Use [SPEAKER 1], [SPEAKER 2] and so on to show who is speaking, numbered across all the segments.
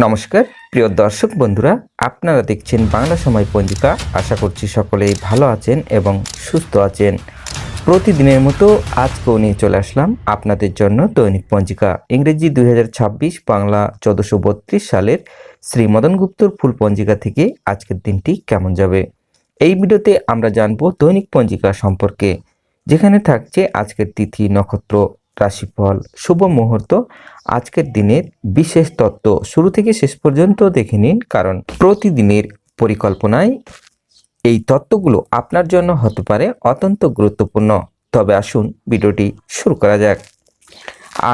[SPEAKER 1] নমস্কার প্রিয় দর্শক বন্ধুরা, আপনারা দেখছেন বাংলা সময় পঞ্জিকা। আশা করছি সকলেই ভালো আছেন এবং সুস্থ আছেন। প্রতিদিনের মতো আজকেও নিয়ে চলে আসলাম আপনাদের জন্য দৈনিক পঞ্জিকা। ইংরেজি 2026, বাংলা 1432 সালের শ্রী মদন গুপ্তর ফুল পঞ্জিকা থেকে আজকের দিনটি কেমন যাবে। এই ভিডিওতে আমরা জানব দৈনিক পঞ্জিকা সম্পর্কে, যেখানে থাকছে আজকের তিথি, নক্ষত্র, রাশিফল, শুভ মুহূর্ত, আজকের দিনের বিশেষ তত্ত্ব। শুরু থেকে শেষ পর্যন্ত দেখে নিন, কারণ প্রতিদিনের পরিকল্পনায় এই তত্ত্বগুলো আপনার জন্য হতে পারে অত্যন্ত গুরুত্বপূর্ণ। তবে আসুন ভিডিওটি শুরু করা যাক।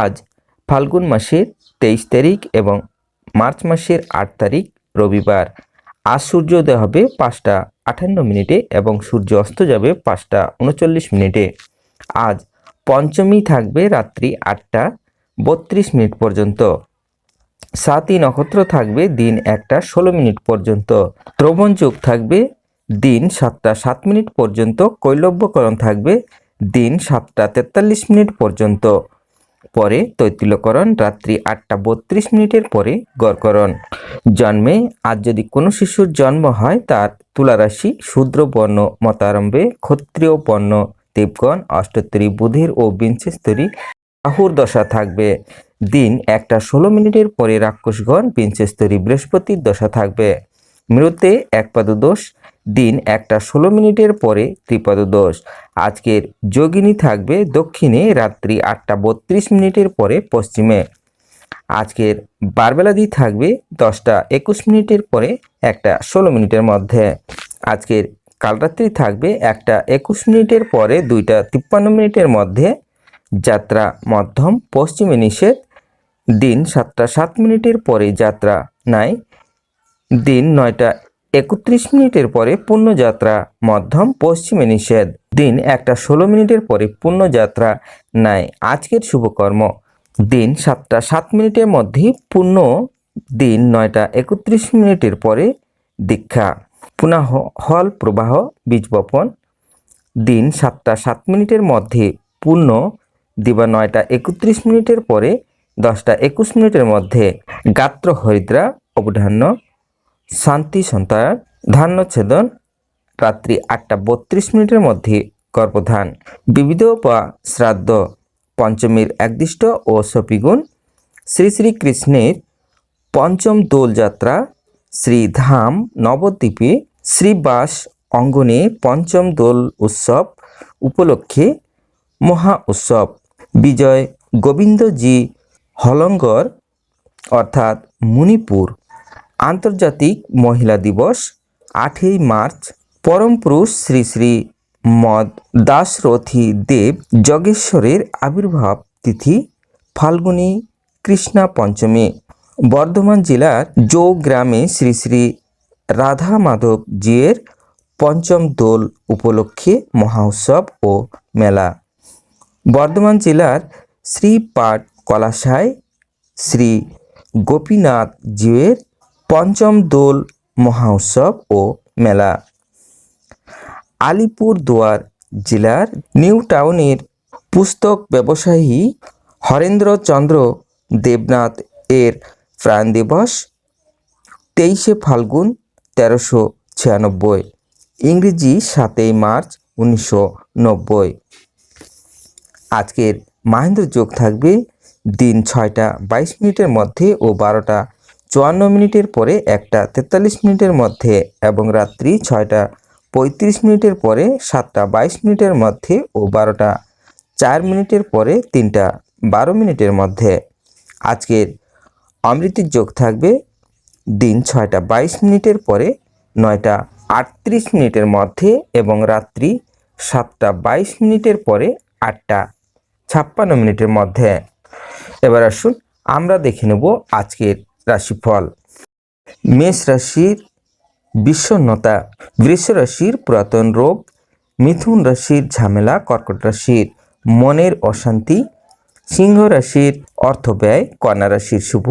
[SPEAKER 1] আজ ফাল্গুন মাসের 23 তারিখ এবং মার্চ মাসের 8 তারিখ রবিবার। আজ সূর্যোদয় হবে 5টা 58 এবং সূর্য অস্ত যাবে 5টা 39। আজ পঞ্চমী থাকবে রাত্রি 8টা 32 পর্যন্ত। সাতী নক্ষত্র থাকবে দিন 1টা 16 পর্যন্ত। ত্রবণ যোগ থাকবে দিন 7টা 7 পর্যন্ত। কৈলব্যকরণ থাকবে দিন 7টা 43 পর্যন্ত। পরে তৈতিল্যকরণ রাত্রি 8টা 32 পরে গড়করণ। জন্মে আজ যদি কোনো শিশুর জন্ম হয়, তার তুলা রাশি, শূদ্র বর্ণ মতারম্ভে, ক্ষত্রিয় বর্ণ দেবগণ, অষ্টোত্তরী বুধের ও বিংশস্তরী রাহুর দশা থাকবে। দিন 1টা 16 পরে রাক্ষসগণ, বিংশস্তরী বৃহস্পতির দশা থাকবে। মৃতে একপাদ দোষ, দিন 1টা 16 পরে ত্রিপদ দোষ। আজকের যোগিনী থাকবে দক্ষিণে রাত্রি 8টা 32 পরে পশ্চিমে। আজকের বারবেলাদি থাকবে 10টা 21 পরে 1টা 16 মধ্যে। আজকের কালরাত্রি থাকবে 1টা 21 পরে 2টা 53 মধ্যে। যাত্রা মধ্যম, পশ্চিমে নিষেধ। দিন 7টা 7 পরে যাত্রা নাই। দিন 9টা 31 পরে পূর্ণযাত্রা মধ্যম, পশ্চিমে নিষেধ। দিন 1টা 16 পরে পূর্ণযাত্রা নাই। আজকের শুভকর্ম দিন 7টা 7 মধ্যে পূর্ণ, দিন 9টা 31 পরে দীক্ষা, পুনঃ হল প্রবাহ বীজ বপন। দিন 7টা 7 মধ্যে পূর্ণ, দিবা 9টা 31 পরে 10টা 21 মধ্যে। গাত্র হরিদ্রা অবধান্য, শান্তি সন্তান, ধান্য ছেদন রাত্রি 8টা 32 মধ্যে গর্ভধান। বিবিধ বা শ্রাদ্ধ পঞ্চমীর একদিষ্ট ও সপিগুণ। শ্রী শ্রীকৃষ্ণের পঞ্চম দোল যাত্রা শ্রীধাম নবদ্বীপে শ্রীবাস অঙ্গনে পঞ্চম দোল উৎসব উপলক্ষে মহা উৎসব। বিজয় গোবিন্দজি হলঙ্গর অর্থাৎ মণিপুর। আন্তর্জাতিক মহিলা দিবস 8ই মার্চ। পরম পুরুষ শ্রী শ্রী মদ দাশরথী দেব যজ্ঞেশ্বরের আবির্ভাব তিথি ফাল্গুনী কৃষ্ণা পঞ্চমী। বর্ধমান জেলার জো গ্রামে শ্রী শ্রী রাধা মাধব জিয়ের পঞ্চম দোল উপলক্ষে মহা উৎসব ও মেলা। বর্ধমান জেলার শ্রীপাঠ কলাশায় শ্রী গোপীনাথ জিউয়ের পঞ্চম দোল মহা উৎসব ও মেলা। আলিপুরদুয়ার জেলার নিউ টাউনের পুস্তক ব্যবসায়ী হরেন্দ্রচন্দ্র দেবনাথ এর প্রাণ দিবস 23শে ফাল্গুন 1396, ইংরেজি 7ই মার্চ 1990। আজকের মাহেন্দ্র যোগ থাকবে দিন 6টা 22 মধ্যে ও 12টা 54 পরে 1টা 43 মধ্যে এবং রাত্রি 6টা 35 পরে 7টা 22 মধ্যে ও 12টা 4 পরে 3টা 12 মধ্যে। আজকের অমৃতের যোগ থাকবে দিন 6টা 22 পরে 9টা 38 মধ্যে এবং রাত্রি 7টা 22 পরে 8টা 56 মধ্যে। এবার আসুন আমরা দেখে নেব আজকের রাশিফল। মেষ রাশির বিষণ্ণতা, বৃষ রাশির পুরাতন রোগ, মিথুন রাশির ঝামেলা, কর্কট রাশির মনের অশান্তি, সিংহ রাশির অর্থ ব্যয়, কন্যা রাশির শুভ,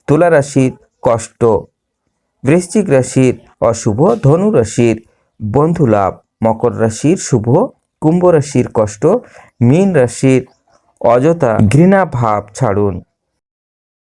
[SPEAKER 1] তুলা রাশির কষ্ট, বৃশ্চিক রাশির অশুভ, ধনু রাশির বন্ধু লাভ, মকর রাশির শুভ, কুম্ভ রাশির কষ্ট, মীন রাশির অযথা ঘৃণা ভাব ছাড়ুন।